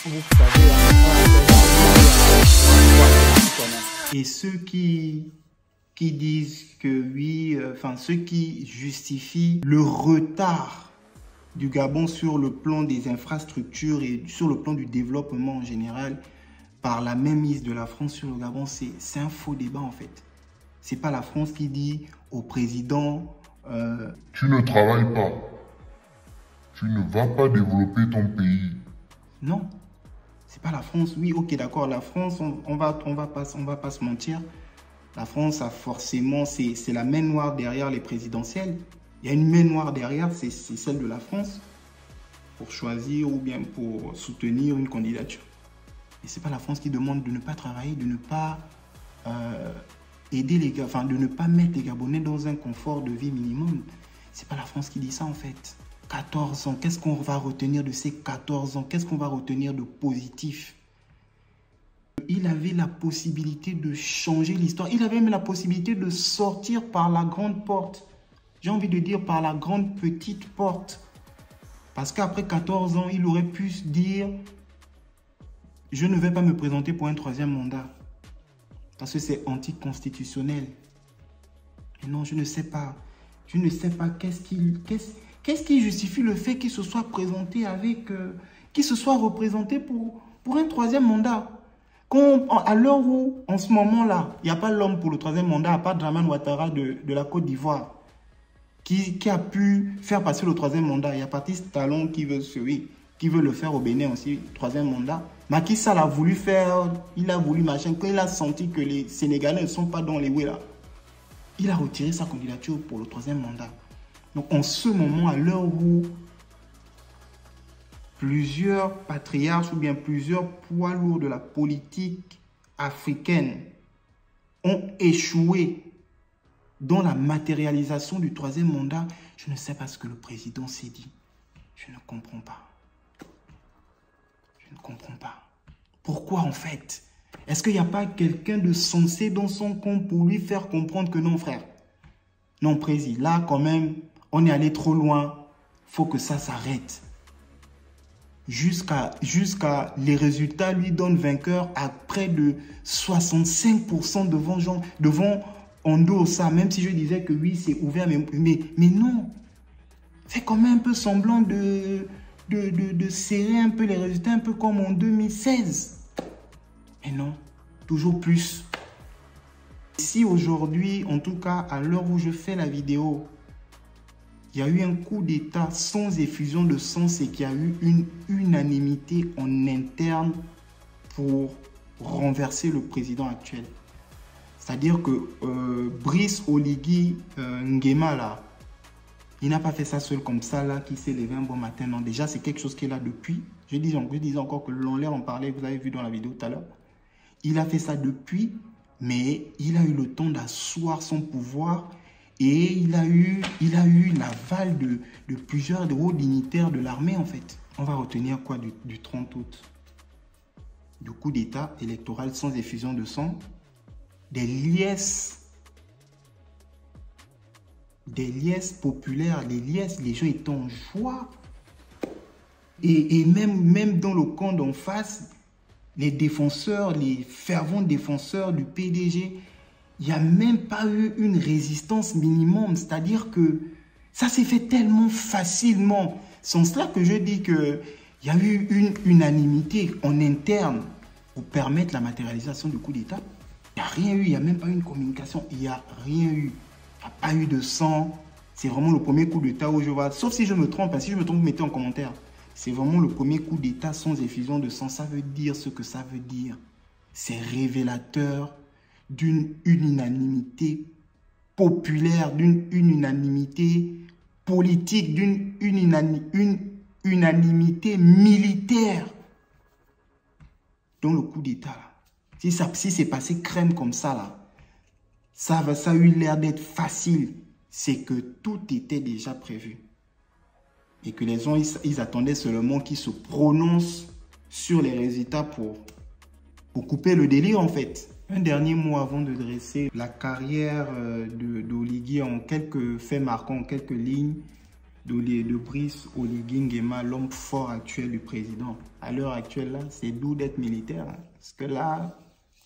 vous savez, et ceux qui disent que oui, ceux qui justifient le retard du Gabon sur le plan des infrastructures et sur le plan du développement en général, par la mainmise de la France sur le Gabon, c'est un faux débat en fait. C'est pas la France qui dit au président tu ne travailles pas, tu ne vas pas développer ton pays. Non, c'est pas la France. Oui, ok, d'accord, la France, on va pas se mentir. La France a forcément, c'est la main noire derrière les présidentielles. Il y a une main noire derrière, c'est celle de la France pour choisir ou bien pour soutenir une candidature. Et c'est pas la France qui demande de ne pas travailler, de ne pas aider les gars, de ne pas mettre les Gabonais dans un confort de vie minimum. C'est pas la France qui dit ça en fait. 14 ans, qu'est-ce qu'on va retenir de ces 14 ans? Qu'est-ce qu'on va retenir de positif? Il avait la possibilité de changer l'histoire. Il avait même la possibilité de sortir par la grande porte. J'ai envie de dire par la grande petite porte. Parce qu'après 14 ans, il aurait pu se dire « Je ne vais pas me présenter pour un troisième mandat. » Parce que c'est anticonstitutionnel. Et non, je ne sais pas. Je ne sais pas qu'est-ce qui justifie le fait qu'il se soit présenté avec... qu'il se soit représenté pour un troisième mandat. À l'heure où, en ce moment-là, il n'y a pas l'homme pour le troisième mandat, à part Dramane Ouattara de la Côte d'Ivoire, qui a pu faire passer le troisième mandat. Il y a Patrice Talon qui veut le faire au Bénin aussi, troisième mandat. Macky Sall a voulu faire, il a voulu machin, quand il a senti que les Sénégalais ne sont pas dans les là, il a retiré sa candidature pour le troisième mandat. Donc en ce moment, à l'heure où plusieurs patriarches ou bien plusieurs poids lourds de la politique africaine ont échoué dans la matérialisation du troisième mandat, je ne sais pas ce que le président s'est dit. Je ne comprends pas. Je ne comprends pas. Pourquoi en fait? Est-ce qu'il n'y a pas quelqu'un de sensé dans son compte pour lui faire comprendre que non frère? Non président, là quand même, on est allé trop loin. Il faut que ça s'arrête. Jusqu'à les résultats lui donnent vainqueur à près de 65% devant Endossa, même si je disais que oui, c'est ouvert, mais non. Fais quand même un peu semblant de serrer un peu les résultats, un peu comme en 2016. Mais non, toujours plus. Si aujourd'hui, en tout cas, à l'heure où je fais la vidéo, il y a eu un coup d'État sans effusion de sang, c'est qu'il y a eu une unanimité en interne pour renverser le président actuel. C'est-à-dire que Brice Oligui Nguema, là, il n'a pas fait ça seul comme ça, là, qui s'est levé un bon matin. Non, déjà, c'est quelque chose qu'il a depuis. Je disais encore que l'on en parlait, vous avez vu dans la vidéo tout à l'heure. Il a fait ça depuis, mais il a eu le temps d'asseoir son pouvoir et il a eu l'aval de plusieurs hauts dignitaires de l'armée, en fait. On va retenir quoi du 30 août? Du coup d'État électoral sans effusion de sang, des liesses populaires, les gens étaient en joie. Et même dans le camp d'en face, les défenseurs, les fervents défenseurs du PDG, il n'y a même pas eu une résistance minimum. C'est-à-dire que ça s'est fait tellement facilement. C'est en cela que je dis qu'il y a eu une unanimité en interne pour permettre la matérialisation du coup d'État. Il n'y a rien eu, il n'y a même pas eu une communication. Il n'y a rien eu. Il n'y a pas eu de sang. C'est vraiment le premier coup d'État où je vois. Sauf si je me trompe. Si je me trompe, mettez en commentaire. C'est vraiment le premier coup d'État sans effusion de sang. Ça veut dire ce que ça veut dire. C'est révélateur d'une unanimité populaire, d'une unanimité politique, d'une unanimité militaire dans le coup d'État. Si c'est passé crème comme ça, là, ça a eu l'air d'être facile. C'est que tout était déjà prévu. Et que les gens, ils attendaient seulement qu'ils se prononcent sur les résultats pour couper le délire, en fait. Un dernier mot avant de dresser la carrière d'Oligui en quelques faits marquants, en quelques lignes. de Brice Oligui Nguema, l'homme fort actuel du président. À l'heure actuelle, là, c'est doux d'être militaire. Hein. Parce que là,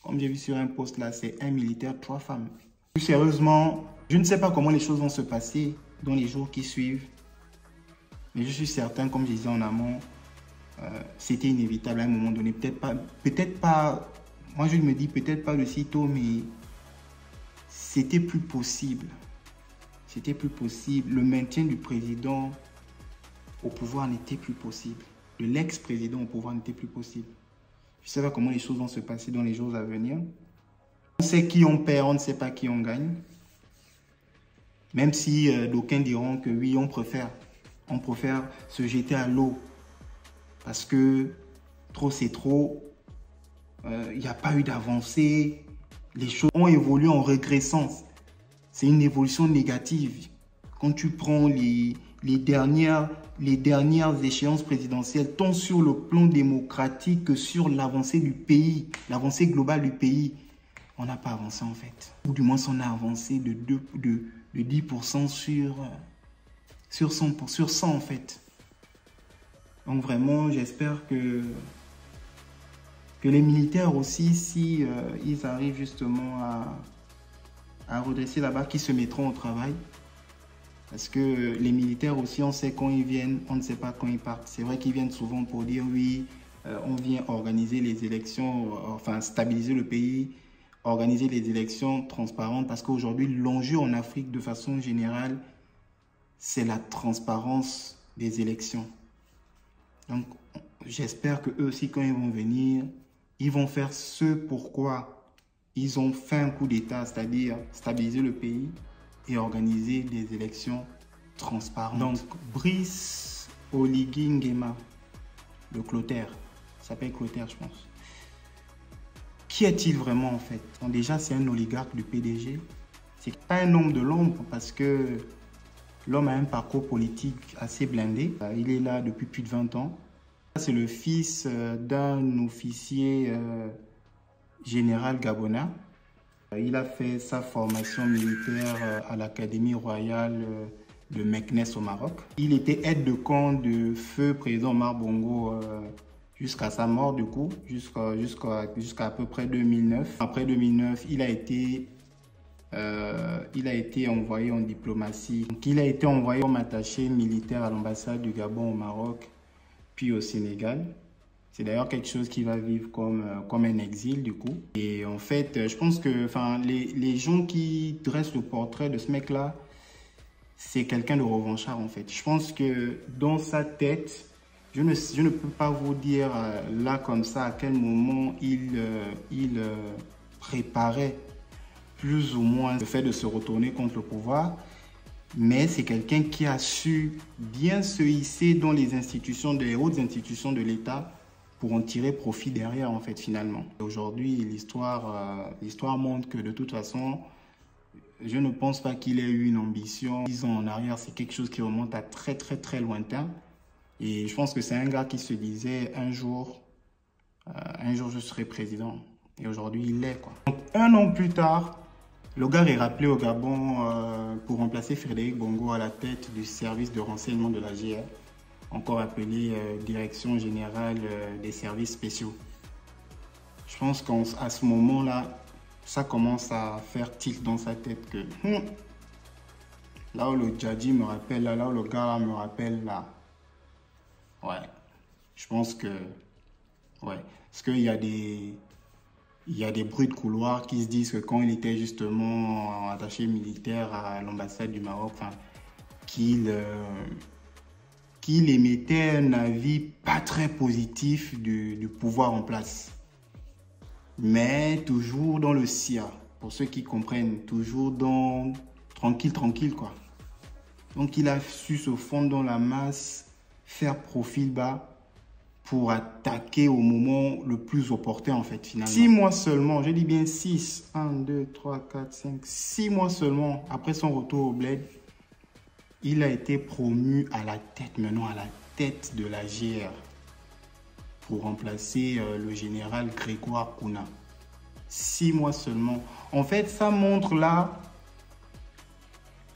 comme j'ai vu sur un poste, là, c'est un militaire, 3 femmes. Plus sérieusement, je ne sais pas comment les choses vont se passer dans les jours qui suivent. Mais je suis certain, comme je disais en amont, c'était inévitable à un moment donné. Peut-être pas, moi je me dis peut-être pas de sitôt, mais c'était plus possible. C'était plus possible. Le maintien du président au pouvoir n'était plus possible. De l'ex-président au pouvoir n'était plus possible. Je ne sais pas comment les choses vont se passer dans les jours à venir. On sait qui on perd, on ne sait pas qui on gagne. Même si d'aucuns diront que oui, on préfère se jeter à l'eau. Parce que trop c'est trop. Il n'y a pas eu d'avancée. Les choses ont évolué en régressant. C'est une évolution négative. Quand tu prends les dernières échéances présidentielles, tant sur le plan démocratique que sur l'avancée du pays, l'avancée globale du pays, on n'a pas avancé en fait. Ou du moins, on a avancé de 10% sur 100 en fait. Donc vraiment, j'espère que les militaires aussi, si ils arrivent justement à redresser la barre, qu'ils se mettront au travail. Parce que les militaires aussi, on sait quand ils viennent, on ne sait pas quand ils partent. C'est vrai qu'ils viennent souvent pour dire oui, on vient organiser les élections, enfin stabiliser le pays, organiser les élections transparentes. Parce qu'aujourd'hui, l'enjeu en Afrique de façon générale, c'est la transparence des élections. Donc, j'espère qu'eux aussi, quand ils vont venir, ils vont faire ce pourquoi ils ont fait un coup d'État, c'est-à-dire stabiliser le pays et organiser des élections transparentes. Donc, Brice Oligui Nguema, le Clotaire, il s'appelle Clotaire, je pense. Qui est-il vraiment en fait? Bon, déjà, c'est un oligarque du PDG. C'est pas un homme de l'ombre parce que l'homme a un parcours politique assez blindé. Il est là depuis plus de 20 ans. C'est le fils d'un officier général gabonais. Il a fait sa formation militaire à l'Académie royale de Meknès au Maroc. Il était aide-de-camp de feu président Omar Bongo jusqu'à sa mort du coup, jusqu'à à peu près 2009. Après 2009, il a été envoyé en diplomatie. Donc, il a été envoyé comme attaché militaire à l'ambassade du Gabon au Maroc, puis au Sénégal. C'est d'ailleurs quelque chose qui va vivre comme un exil du coup. Et en fait, je pense que les gens qui dressent le portrait de ce mec-là, c'est quelqu'un de revanchard en fait. Je pense que dans sa tête, je ne peux pas vous dire là comme ça à quel moment il préparait plus ou moins le fait de se retourner contre le pouvoir. Mais c'est quelqu'un qui a su bien se hisser dans les hautes institutions de l'État pour en tirer profit derrière, en fait, finalement. Aujourd'hui, l'histoire montre que, de toute façon, je ne pense pas qu'il ait eu une ambition. 10 ans en arrière, c'est quelque chose qui remonte à très, très, très lointain. Et je pense que c'est un gars qui se disait, un jour, je serai président. Et aujourd'hui, il l'est, quoi. Donc, 1 an plus tard, le gars est rappelé au Gabon pour remplacer Frédéric Bongo à la tête du service de renseignement de la GR. Encore appelé Direction Générale des Services Spéciaux. Je pense qu'à ce moment-là, ça commence à faire tilt dans sa tête que là où le Djadji me rappelle, là où le gars me rappelle, là, ouais, je pense que, ouais, parce qu'il y a des bruits de couloir qui se disent que quand il était justement attaché militaire à l'ambassade du Maroc, qu'il émettait un avis pas très positif du pouvoir en place. Mais toujours dans le SIA, pour ceux qui comprennent, toujours dans tranquille quoi. Donc il a su se fondre dans la masse, faire profil bas pour attaquer au moment le plus opportun en fait finalement. 6 mois seulement, je dis bien 6, 1, 2, 3, 4, 5, 6 mois seulement après son retour au bled, il a été promu à la tête, maintenant à la tête de la GR pour remplacer le général Grégoire Kouna. 6 mois seulement. En fait, ça montre là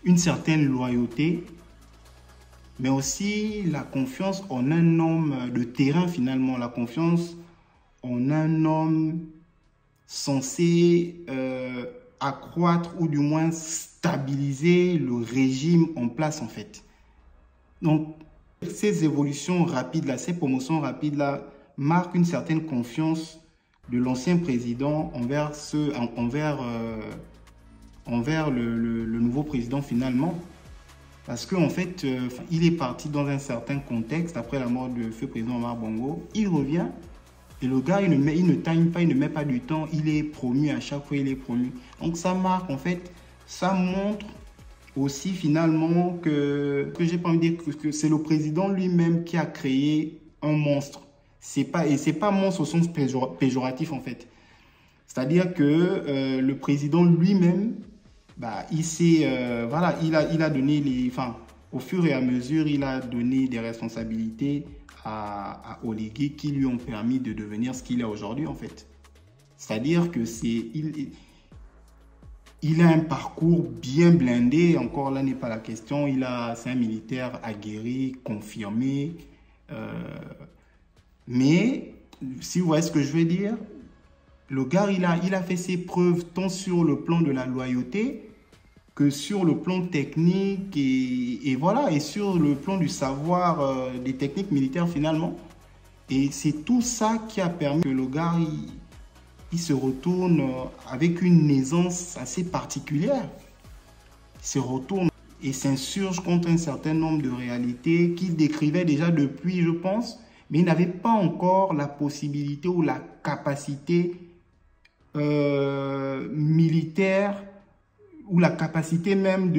une certaine loyauté mais aussi la confiance en un homme de terrain finalement, la confiance en un homme censé accroître ou du moins stabiliser le régime en place en fait. Donc, ces évolutions rapides là, ces promotions rapides là, marquent une certaine confiance de l'ancien président envers le nouveau président finalement. Parce qu'en fait, il est parti dans un certain contexte après la mort de feu président Omar Bongo. Il revient et le gars, il ne time pas, il ne met pas du temps. Il est promu à chaque fois, il est promu. Donc ça marque en fait, ça montre aussi finalement que j'ai pas envie de dire que c'est le président lui-même qui a créé un monstre. C'est pas monstre au sens péjoratif en fait. C'est-à-dire que le président lui-même, bah, il s'est, voilà, il a donné au fur et à mesure, il a donné des responsabilités à Oligui qui lui ont permis de devenir ce qu'il est aujourd'hui en fait. C'est-à-dire que il a un parcours bien blindé, encore là n'est pas la question, c'est un militaire aguerri, confirmé, mais si vous voyez ce que je veux dire, le gars il a fait ses preuves tant sur le plan de la loyauté que sur le plan technique et voilà, et sur le plan du savoir des techniques militaires finalement. Et c'est tout ça qui a permis que le gars il se retourne avec une aisance assez particulière. Il se retourne et s'insurge contre un certain nombre de réalités qu'il décrivait déjà depuis, je pense, mais il n'avait pas encore la possibilité ou la capacité militaire ou la capacité même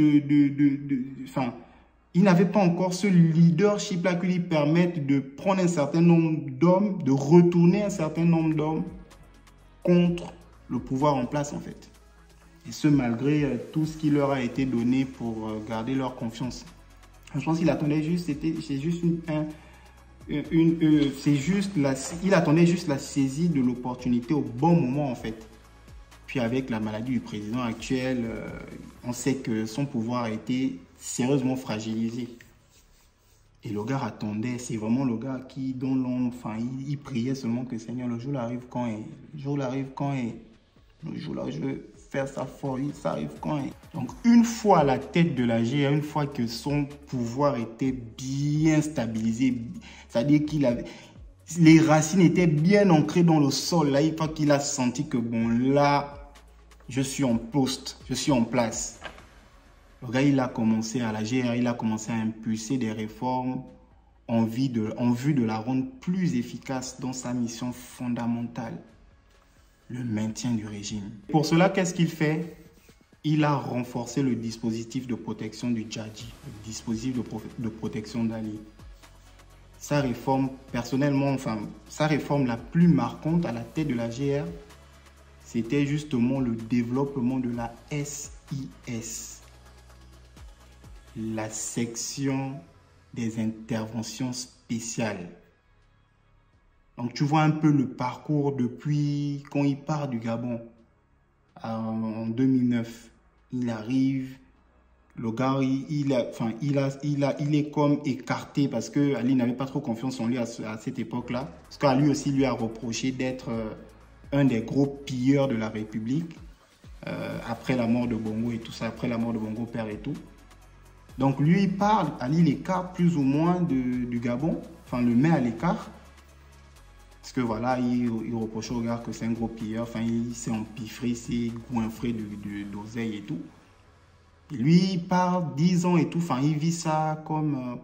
il n'avait pas encore ce leadership-là qui lui permette de prendre un certain nombre d'hommes, de retourner un certain nombre d'hommes contre le pouvoir en place en fait. Et ce malgré tout ce qui leur a été donné pour garder leur confiance. Je pense qu'il attendait juste, il attendait juste la saisie de l'opportunité au bon moment en fait. Puis avec la maladie du président actuel, on sait que son pouvoir a été sérieusement fragilisé. Et le gars attendait, c'est vraiment le gars qui, dont l'on, il priait seulement que Seigneur, le jour arrive quand est, le jour arrive quand est, le jour là je veux faire sa folie, ça arrive quand est. Donc une fois à la tête de la GR, une fois que son pouvoir était bien stabilisé, c'est-à-dire qu'il avait, les racines étaient bien ancrées dans le sol, là, une fois qu'il a senti que bon là, je suis en poste, je suis en place. Le gars, il a commencé à la GR, il a commencé à impulser des réformes en vue de la rendre plus efficace dans sa mission fondamentale, le maintien du régime. Pour cela, qu'est-ce qu'il fait? Il a renforcé le dispositif de protection du Djadji, le dispositif de protection d'Ali. Sa réforme, personnellement, sa réforme la plus marquante à la tête de la GR, c'était justement le développement de la SIS, la section des interventions spéciales. Donc tu vois un peu le parcours depuis quand il part du Gabon en 2009. Il arrive, le gars il est comme écarté parce que Ali n'avait pas trop confiance en lui à cette époque-là. Parce qu'Ali aussi lui a reproché d'être un des gros pilleurs de la République après la mort de Bongo et tout ça, après la mort de Bongo père et tout. Donc lui il parle, Ali l'écarte plus ou moins du Gabon, le met à l'écart. Parce que voilà, il reproche au gars que c'est un gros pilleur, il s'est empiffré, il s'est goinfré d'oseille et tout. Et lui il parle 10 ans et tout, il vit ça comme,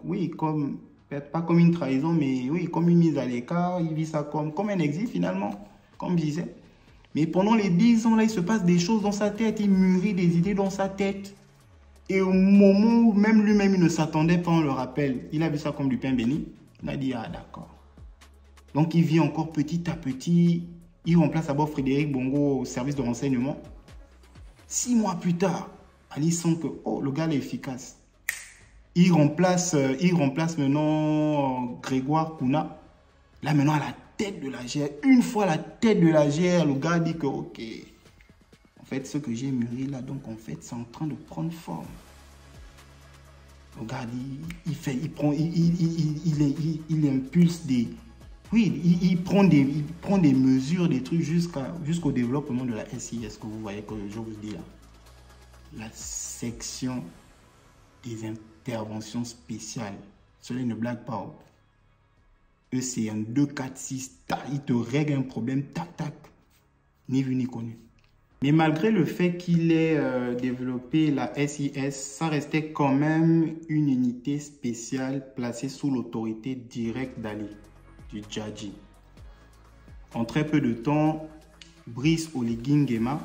peut-être pas comme une trahison, mais oui, comme une mise à l'écart, il vit ça comme un exil finalement. Comme je disais. Mais pendant les 10 ans, là, il se passe des choses dans sa tête. Il mûrit des idées dans sa tête. Et au moment où même lui-même, il ne s'attendait pas, on le rappelle, il a vu ça comme du pain béni. Il a dit, ah d'accord. Donc, il vit encore petit à petit. Il remplace d'abord Frédéric Bongo au service de renseignement. 6 mois plus tard, Ali sent que, oh, le gars est efficace. Il remplace maintenant Grégoire Kouna. Là, maintenant, à la tête de la GR, une fois à la tête de la GR, le gars dit que ok, en fait ce que j'ai mûri là, donc en fait c'est en train de prendre forme. Regarde, il impulse des... Oui, il prend des mesures, des trucs jusqu'au développement de la SIS que vous voyez que je vous dis là. La section des interventions spéciales. Cela ne blague pas. Eux, c'est un 2, 4, 6, tac, ils te règlent un problème, tac, tac. Ni vu ni connu. Mais malgré le fait qu'il ait développé la SIS, ça restait quand même une unité spéciale placée sous l'autorité directe d'Ali, du Djadji. En très peu de temps, Brice Oligui Nguema,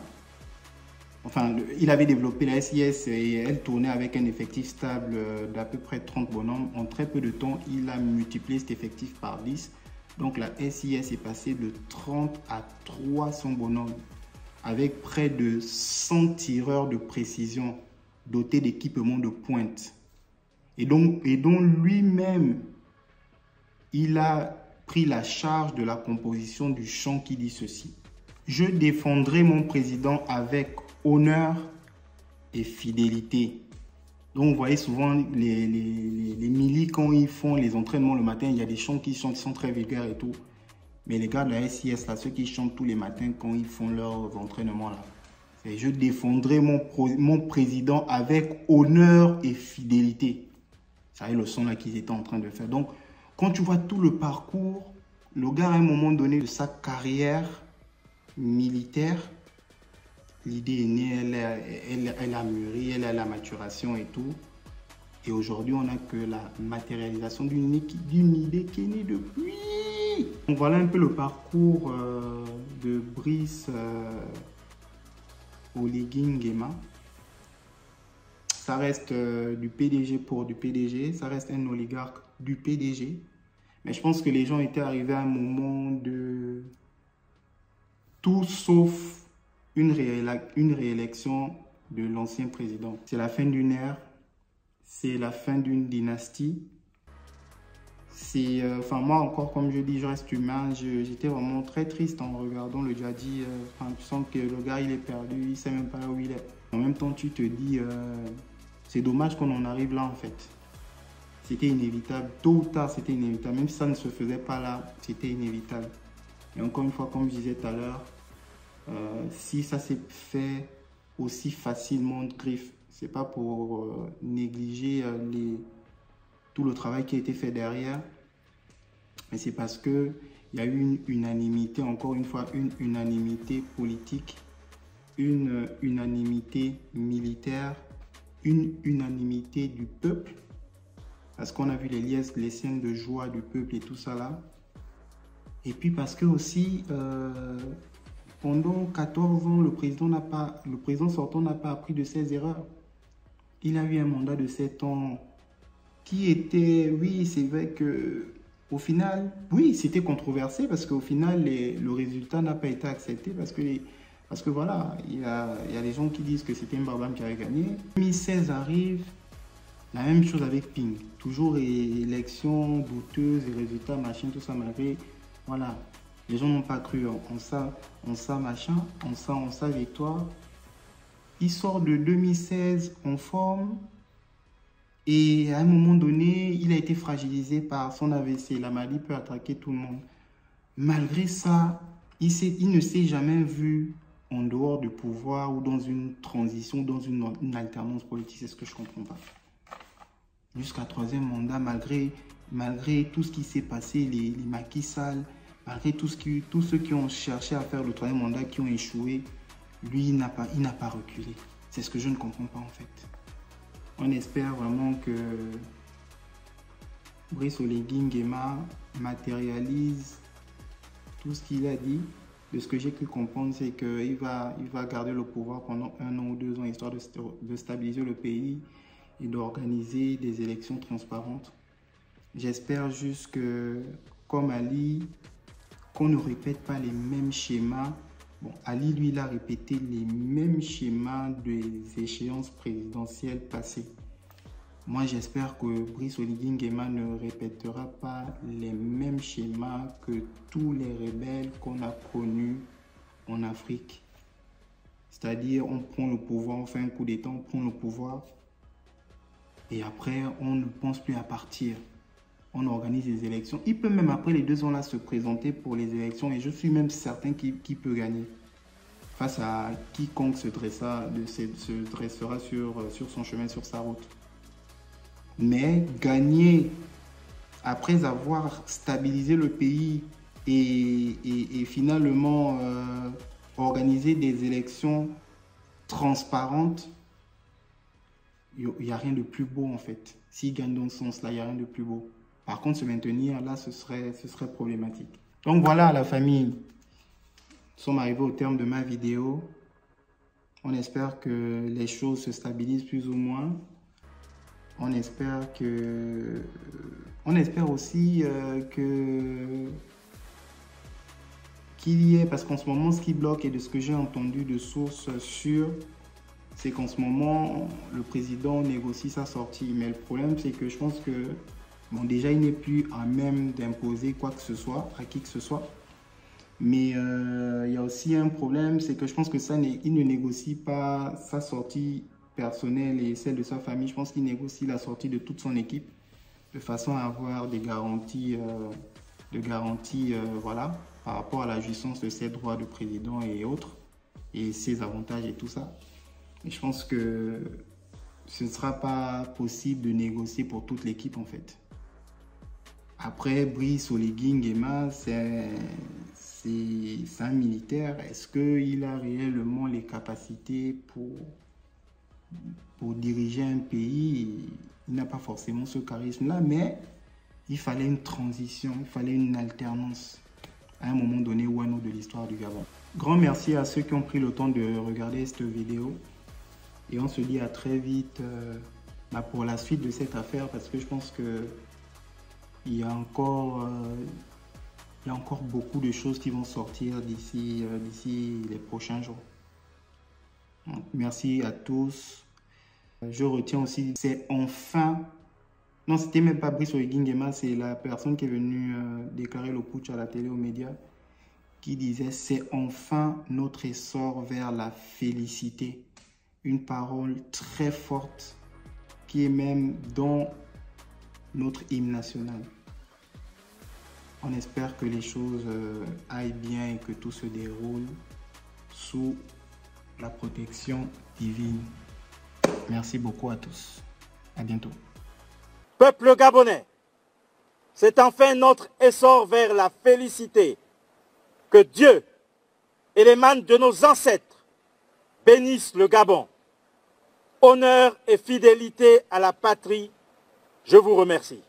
il avait développé la SIS et elle tournait avec un effectif stable d'à peu près 30 bonhommes. En très peu de temps, il a multiplié cet effectif par 10. Donc la SIS est passée de 30 à 300 bonhommes, avec près de 100 tireurs de précision dotés d'équipements de pointe. Et dont lui-même, il a pris la charge de la composition du chant qui dit ceci. Je défendrai mon président avec honneur et fidélité. Donc, vous voyez souvent les milis, quand ils font les entraînements le matin, il y a des chants qui chantent, qui sont très vulgaires et tout. Mais les gars de la SIS, là, ceux qui chantent tous les matins quand ils font leurs entraînements, là, c'est je défendrai mon président avec honneur et fidélité. C'est le son là qu'ils étaient en train de faire. Donc, quand tu vois tout le parcours, le gars, à un moment donné de sa carrière militaire, l'idée est née, elle a mûri, elle a la maturation et tout. Et aujourd'hui, on n'a que la matérialisation d'une idée qui est née depuis. Donc voilà un peu le parcours de Brice Oligui Nguema. Ça reste du PDG pour du PDG, ça reste un oligarque du PDG. Mais je pense que les gens étaient arrivés à un moment de tout sauf une réélection de l'ancien président. C'est la fin d'une ère, c'est la fin d'une dynastie. C'est, moi encore, comme je dis, je reste humain. J'étais vraiment très triste en regardant le Djadji. Tu sens que le gars, il est perdu, il ne sait même pas où il est. En même temps, tu te dis, c'est dommage qu'on en arrive là, en fait. C'était inévitable. Tôt ou tard, c'était inévitable. Même si ça ne se faisait pas là, c'était inévitable. Et encore une fois, comme je disais tout à l'heure, si ça s'est fait aussi facilement de griffe, c'est pas pour négliger tout le travail qui a été fait derrière, mais c'est parce qu'il y a eu une unanimité, encore une fois, une unanimité politique, une unanimité militaire, une unanimité du peuple, parce qu'on a vu les liesses, les scènes de joie du peuple et tout ça là. Et puis parce que aussi, pendant 14 ans, le président sortant n'a pas appris de ses erreurs. Il a eu un mandat de 7 ans qui était, oui, c'est vrai que au final, oui, c'était controversé parce qu'au final, le résultat n'a pas été accepté parce que voilà, il y a des gens qui disent que c'était Mbabane qui avait gagné. 2016 arrive, la même chose avec Ping. Toujours élection douteuse, et résultats, machin, tout ça, malgré, voilà. Les gens n'ont pas cru en ça, machin, en ça, victoire. Il sort de 2016 en forme. Et à un moment donné, il a été fragilisé par son AVC. La maladie peut attaquer tout le monde. Malgré ça, il ne s'est jamais vu en dehors du pouvoir ou dans une transition, dans une alternance politique. C'est ce que je ne comprends pas. Jusqu'à troisième mandat, malgré tout ce qui s'est passé, les Macky Sall, malgré tous ceux qui ont cherché à faire le troisième mandat, qui ont échoué, lui, il n'a pas reculé. C'est ce que je ne comprends pas en fait. On espère vraiment que Brice Oligui Nguema matérialise tout ce qu'il a dit. De ce que j'ai pu comprendre, c'est qu'il va garder le pouvoir pendant 1 an ou 2 ans, histoire de stabiliser le pays et d'organiser des élections transparentes. J'espère juste que, comme Ali, qu'on ne répète pas les mêmes schémas. Bon, Ali, lui, il a répété les mêmes schémas des échéances présidentielles passées. Moi, j'espère que Brice Oligui Nguema ne répétera pas les mêmes schémas que tous les rebelles qu'on a connus en Afrique. C'est-à-dire, on prend le pouvoir, on fait un coup d'État, on prend le pouvoir. Et après, on ne pense plus à partir. On organise les élections. Il peut même après les 2 ans là se présenter pour les élections. Et je suis même certain qu'il peut gagner. Face à quiconque se dressera sur son chemin, sur sa route. Mais gagner après avoir stabilisé le pays et finalement organiser des élections transparentes, il n'y a rien de plus beau en fait. S'il gagne dans ce sens-là, il n'y a rien de plus beau. Par contre, se maintenir là, ce serait problématique. Donc voilà la famille. Nous sommes arrivés au terme de ma vidéo. On espère que les choses se stabilisent plus ou moins. On espère aussi qu'il y ait, parce qu'en ce moment, ce qui bloque et de ce que j'ai entendu de sources sûres, c'est qu'en ce moment, le président négocie sa sortie. Mais le problème, c'est que je pense que, bon, déjà, il n'est plus à même d'imposer quoi que ce soit à qui que ce soit. Mais il y a aussi un problème, c'est que je pense que il ne négocie pas sa sortie personnelle et celle de sa famille. Je pense qu'il négocie la sortie de toute son équipe de façon à avoir des garanties, voilà, par rapport à la jouissance de ses droits de président et autres, et ses avantages et tout ça. Et je pense que ce ne sera pas possible de négocier pour toute l'équipe en fait. Après, Brice Oligui Nguema, c'est un militaire. Est-ce qu'il a réellement les capacités pour diriger un pays? Il n'a pas forcément ce charisme-là, mais il fallait une transition, il fallait une alternance à un moment donné ou à un autre de l'histoire du Gabon. Grand merci à ceux qui ont pris le temps de regarder cette vidéo. Et on se dit à très vite pour la suite de cette affaire, parce que je pense que il y a encore beaucoup de choses qui vont sortir d'ici les prochains jours. Donc, merci à tous. Je retiens aussi, c'est enfin... Non, c'était même pas Brice Oligui Nguema, c'est la personne qui est venue déclarer le putsch à la télé, aux médias, qui disait « C'est enfin notre essor vers la félicité ». Une parole très forte qui est même dans notre hymne national. On espère que les choses aillent bien et que tout se déroule sous la protection divine. Merci beaucoup à tous. À bientôt. Peuple gabonais, c'est enfin notre essor vers la félicité. Que Dieu et les manes de nos ancêtres bénissent le Gabon. Honneur et fidélité à la patrie, je vous remercie.